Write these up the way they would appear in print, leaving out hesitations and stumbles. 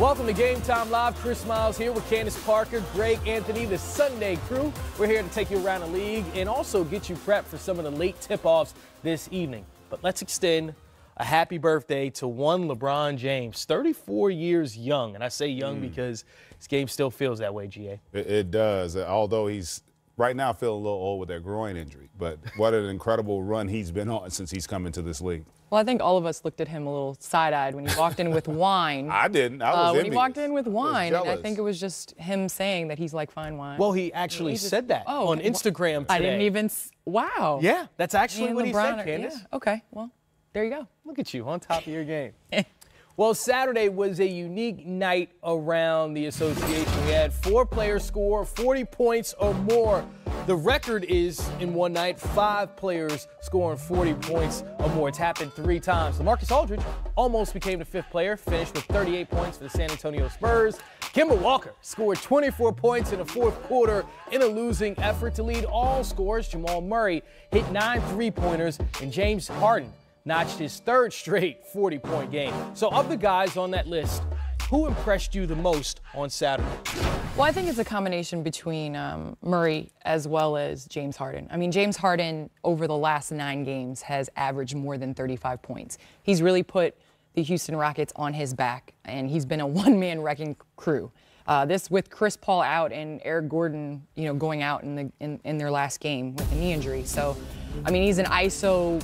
Welcome to Game Time Live. Chris Miles here with Candace Parker, Greg Anthony, the Sunday crew. We're here to take you around the league and also get you prepped for some of the late tip-offs this evening. But let's extend a happy birthday to one LeBron James, 34 years young. And I say young because his game still feels that way, GA. It does, although he's right now feeling a little old with that groin injury. But what an incredible run he's been on since he's come into this league. Well, I think all of us looked at him a little side-eyed when he walked in with wine. I didn't. I was when he walked in with wine, and I think it was just him saying that he's like fine wine. Well, he actually said that on Instagram today. I didn't even. Wow. Yeah, that's actually what he said, Candace. Yeah. Okay, well, there you go. Look at you on top of your game. Well, Saturday was a unique night around the association. We had 4 players score 40 points or more. The record is, in one night, 5 players scoring 40 points or more. It's happened 3 times. LaMarcus Aldridge almost became the 5th player, finished with 38 points for the San Antonio Spurs. Kemba Walker scored 24 points in the 4th quarter in a losing effort to lead all scorers. Jamal Murray hit 9 3-pointers, and James Harden notched his 3rd straight 40-point game. So of the guys on that list, who impressed you the most on Saturday? Well, I think it's a combination between Murray as well as James Harden. I mean, James Harden over the last 9 games has averaged more than 35 points. He's really put the Houston Rockets on his back, and he's been a one-man wrecking crew. This with Chris Paul out and Eric Gordon, going out in their last game with a knee injury. So, I mean, he's an ISO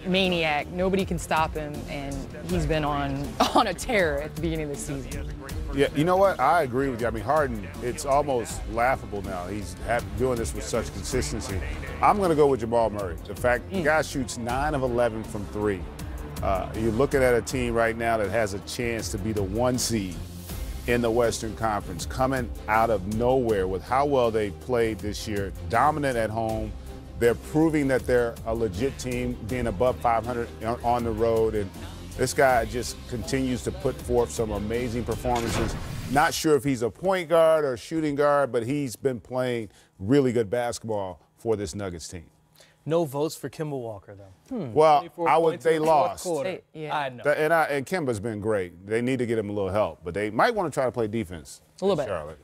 maniac. Nobody can stop him, and he's been on a tear at the beginning of the season. Yeah, you know what? I agree with you. I mean, Harden, it's almost laughable now. He's doing this with such consistency. I'm going to go with Jamal Murray. The fact the guy shoots 9 of 11 from 3. You're looking at a team right now that has a chance to be the 1 seed in the Western Conference, coming out of nowhere with how well they played this year, dominant at home. They're proving that they're a legit team, being above 500 on the road. And this guy just continues to put forth some amazing performances. Not sure if he's a point guard or shooting guard, but he's been playing really good basketball for this Nuggets team. No votes for Kemba Walker, though. Well, they lost. Yeah. I know. And Kemba's been great. They need to get him a little help, but they might want to try to play defense. A little bit. Charlotte.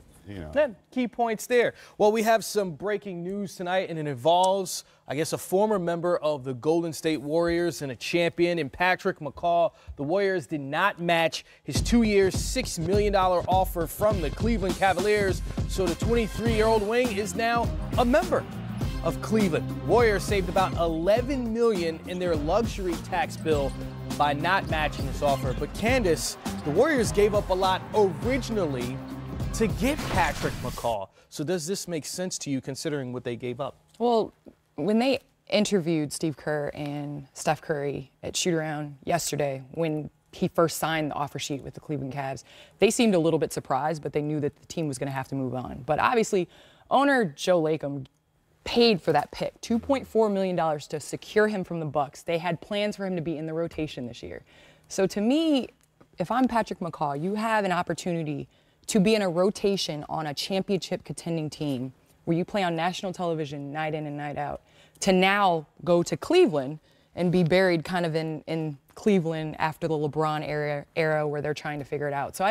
Key points there. Well, we have some breaking news tonight, and it involves, I guess, a former member of the Golden State Warriors and a champion in Patrick McCaw. The Warriors did not match his 2-year, $6 million offer from the Cleveland Cavaliers, so the 23-year-old wing is now a member of Cleveland. Warriors saved about $11 million in their luxury tax bill by not matching this offer. But Candace, the Warriors gave up a lot originally to get Patrick McCaw. So does this make sense to you considering what they gave up? Well, when they interviewed Steve Kerr and Steph Curry at shoot-around yesterday, when he first signed the offer sheet with the Cleveland Cavs, they seemed a little bit surprised, but they knew that the team was going to have to move on. But obviously, owner Joe Lacob paid for that pick, $2.4 million to secure him from the Bucks. They had plans for him to be in the rotation this year. So to me, if I'm Patrick McCaw, you have an opportunity to be in a rotation on a championship contending team where you play on national television night in and night out, to now go to Cleveland and be buried kind of in Cleveland after the LeBron era where they're trying to figure it out. So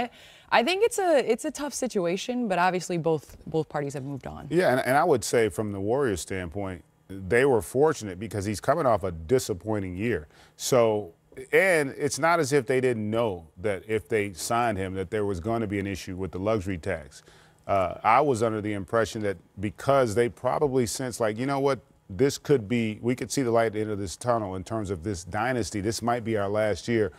I think it's a tough situation, but obviously both parties have moved on. Yeah, and I would say from the Warriors standpoint, they were fortunate because he's coming off a disappointing year. So, and it's not as if they didn't know that if they signed him that there was going to be an issue with the luxury tax. I was under the impression that because they probably sensed like, you know what, this could be, we could see the light at the end of this tunnel in terms of this dynasty. This might be our last year.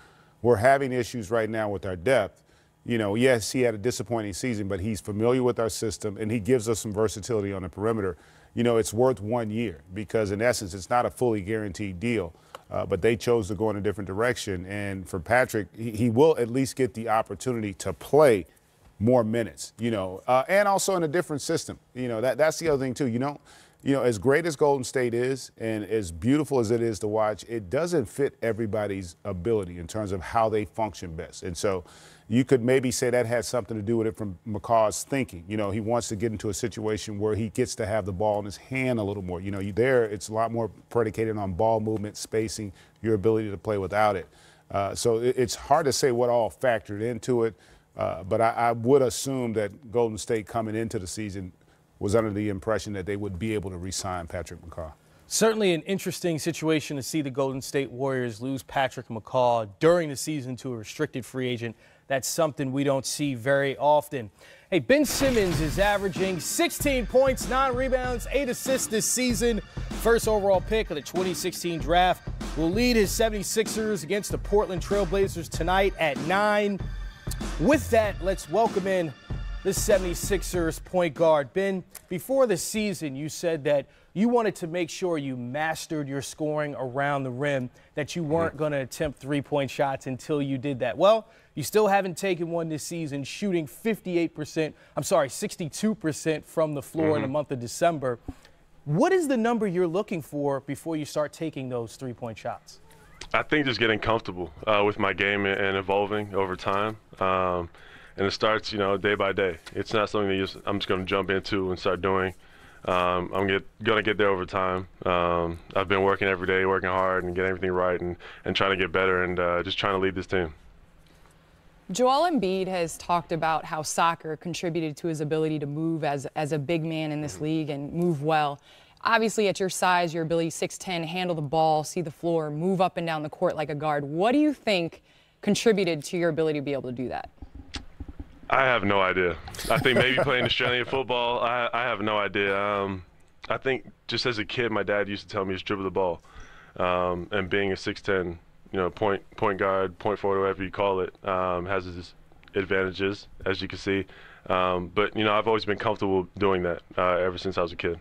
We're having issues right now with our depth. Yes, he had a disappointing season, but he's familiar with our system and he gives us some versatility on the perimeter. It's worth 1 year because in essence, it's not a fully guaranteed deal. But they chose to go in a different direction. And for Patrick, he will at least get the opportunity to play more minutes, and also in a different system. That's the other thing, too. As great as Golden State is and as beautiful as it is to watch, it doesn't fit everybody's ability in terms of how they function best. And so you could maybe say that had something to do with it from McCaw's thinking. He wants to get into a situation where he gets to have the ball in his hand a little more. There it's a lot more predicated on ball movement, spacing, your ability to play without it. So it's hard to say what all factored into it. But I would assume that Golden State coming into the season was under the impression that they would be able to re-sign Patrick McCaw. Certainly an interesting situation to see the Golden State Warriors lose Patrick McCaw during the season to a restricted free agent. That's something we don't see very often. Hey, Ben Simmons is averaging 16 points, 9 rebounds, 8 assists this season. First overall pick of the 2016 draft. Will lead his 76ers against the Portland Trail Blazers tonight at 9. With that, let's welcome in the 76ers point guard. Ben, before the season, you said that you wanted to make sure you mastered your scoring around the rim, that you weren't going to attempt three-point shots until you did that. Well, you still haven't taken one this season, shooting 62% from the floor in the month of December. What is the number you're looking for before you start taking those three-point shots? I think just getting comfortable with my game and evolving over time. And it starts, day by day. It's not something that I'm just going to jump into and start doing. I'm going to get there over time. I've been working every day, working hard and getting everything right and trying to get better and just trying to lead this team. Joel Embiid has talked about how soccer contributed to his ability to move as a big man in this league and move well. Obviously, at your size, your ability 6'10", handle the ball, see the floor, move up and down the court like a guard. What do you think contributed to your ability to be able to do that? I have no idea. I think maybe playing Australian football, I have no idea. I think just as a kid, my dad used to tell me to dribble the ball. And being a 6'10", point guard, point forward, whatever you call it, has its advantages, as you can see. But, I've always been comfortable doing that ever since I was a kid.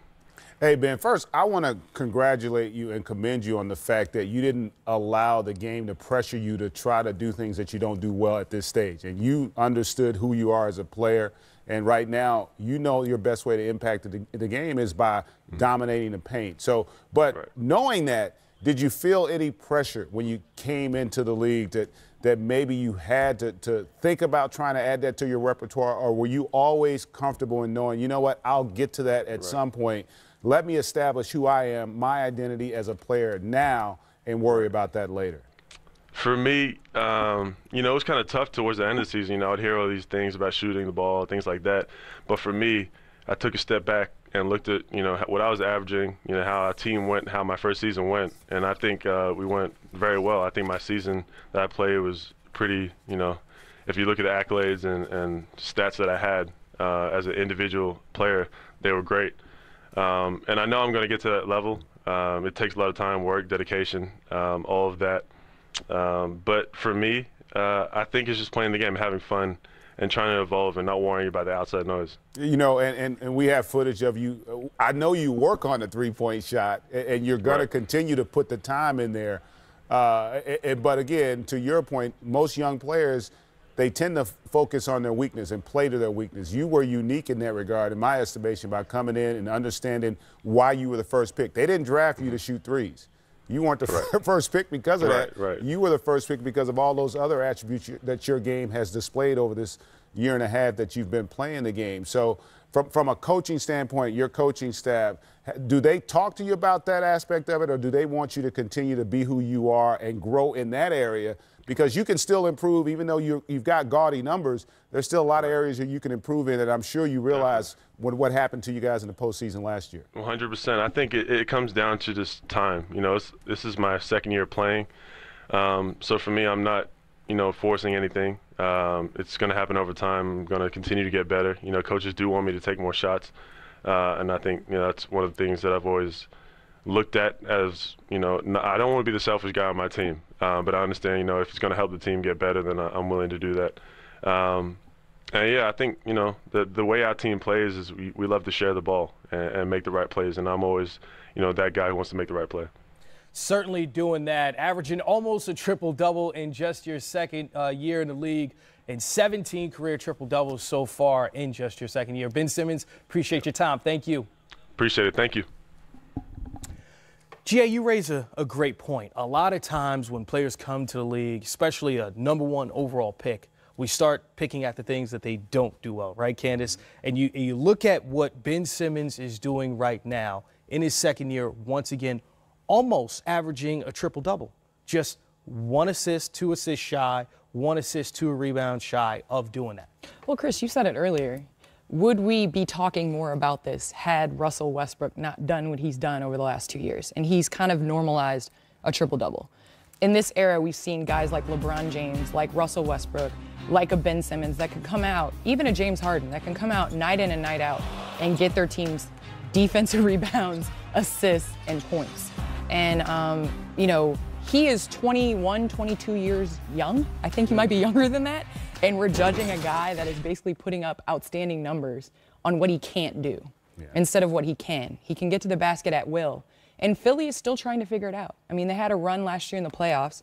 Hey, Ben, first, I want to congratulate you and commend you on the fact that you didn't allow the game to pressure you to try to do things that you don't do well at this stage. And you understood who you are as a player. And right now, your best way to impact the game is by dominating the paint. So, but knowing that, did you feel any pressure when you came into the league that maybe you had to think about trying to add that to your repertoire? Or were you always comfortable in knowing, you know what, I'll get to that at some point. Let me establish who I am, my identity as a player now, and worry about that later? For me, it was kind of tough towards the end of the season. I'd hear all these things about shooting the ball, things like that. But for me, I took a step back and looked at, what I was averaging, how our team went, how my first season went. And I think we went very well. I think my season that I played was pretty, if you look at the accolades and stats that I had as an individual player, they were great. And I know I'm going to get to that level. It takes a lot of time, work, dedication, all of that. But for me, I think it's just playing the game, having fun, and trying to evolve and not worrying about the outside noise. And we have footage of you. I know you work on the three-point shot, and you're going to continue to put the time in there. But again, to your point, most young players, they tend to focus on their weakness and play to their weakness. You were unique in that regard, in my estimation, by coming in and understanding why you were the first pick. They didn't draft you to shoot threes. You weren't the first pick because of that. You were the first pick because of all those other attributes that your game has displayed over this year and a half that you've been playing the game. So from a coaching standpoint, your coaching staff, do they talk to you about that aspect of it, or do they want you to continue to be who you are and grow in that area? Because you can still improve, even though you've got gaudy numbers, there's still a lot of areas that you can improve in that I'm sure you realize what happened to you guys in the postseason last year. 100%. I think it comes down to just time. This is my second year playing. So for me, I'm not, forcing anything. It's going to happen over time. I'm going to continue to get better. Coaches do want me to take more shots. And I think, that's one of the things that I've always looked at as, I don't want to be the selfish guy on my team. But I understand, if it's going to help the team get better, then I'm willing to do that. And I think, the way our team plays is we love to share the ball and make the right plays. And I'm always, that guy who wants to make the right play. Certainly doing that, averaging almost a triple-double in just your second year in the league, and 17 career triple-doubles so far in just your second year. Ben Simmons, appreciate your time. Thank you. Appreciate it. Thank you. G.A., you raise a great point. A lot of times when players come to the league, especially a #1 overall pick, we start picking at the things that they don't do well, right, Candace? And you look at what Ben Simmons is doing right now in his second year, once again, almost averaging a triple-double. Just 1 assist, 2 assists shy, 1 assist, 2 rebounds shy of doing that. Well, Chris, you said it earlier. Would we be talking more about this had Russell Westbrook not done what he's done over the last 2 years? And he's kind of normalized a triple-double. In this era, we've seen guys like LeBron James, like Russell Westbrook, like a Ben Simmons that can come out, even a James Harden, that can come out night in and night out and get their teams defensive rebounds, assists, and points. And, you know, he is 21, 22 years young. I think he might be younger than that. And we're judging a guy that is basically putting up outstanding numbers on what he can't do instead of what he can. He can get to the basket at will. And Philly is still trying to figure it out. I mean, they had a run last year in the playoffs,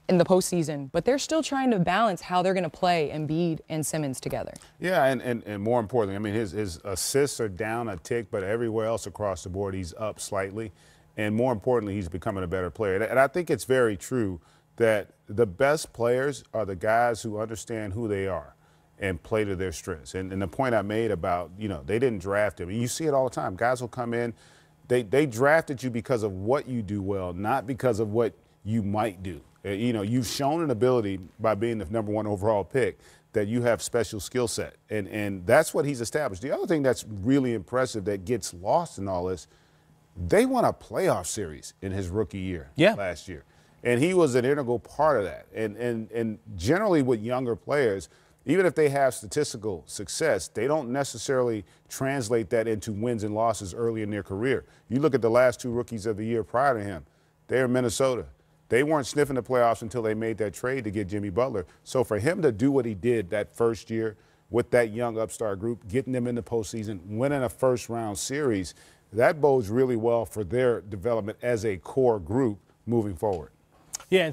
in the postseason, but they're still trying to balance how they're going to play Embiid and Simmons together. Yeah, and more importantly, I mean, his assists are down a tick, but everywhere else across the board, he's up slightly. And more importantly, he's becoming a better player. And I think it's very true that the best players are the guys who understand who they are and play to their strengths. And the point I made about, you know, they didn't draft him. You see it all the time. Guys will come in. They drafted you because of what you do well, not because of what you might do. You know, you've shown an ability by being the #1 overall pick that you have special skill set. And that's what he's established. The other thing that's really impressive that gets lost in all this, they won a playoff series in his rookie year last year. And he was an integral part of that. And generally with younger players, even if they have statistical success, they don't necessarily translate that into wins and losses early in their career. You look at the last 2 rookies of the year prior to him, they're in Minnesota. They weren't sniffing the playoffs until they made that trade to get Jimmy Butler. So for him to do what he did that first year with that young upstart group, getting them in the postseason, winning a first-round series, that bodes really well for their development as a core group moving forward. Yeah.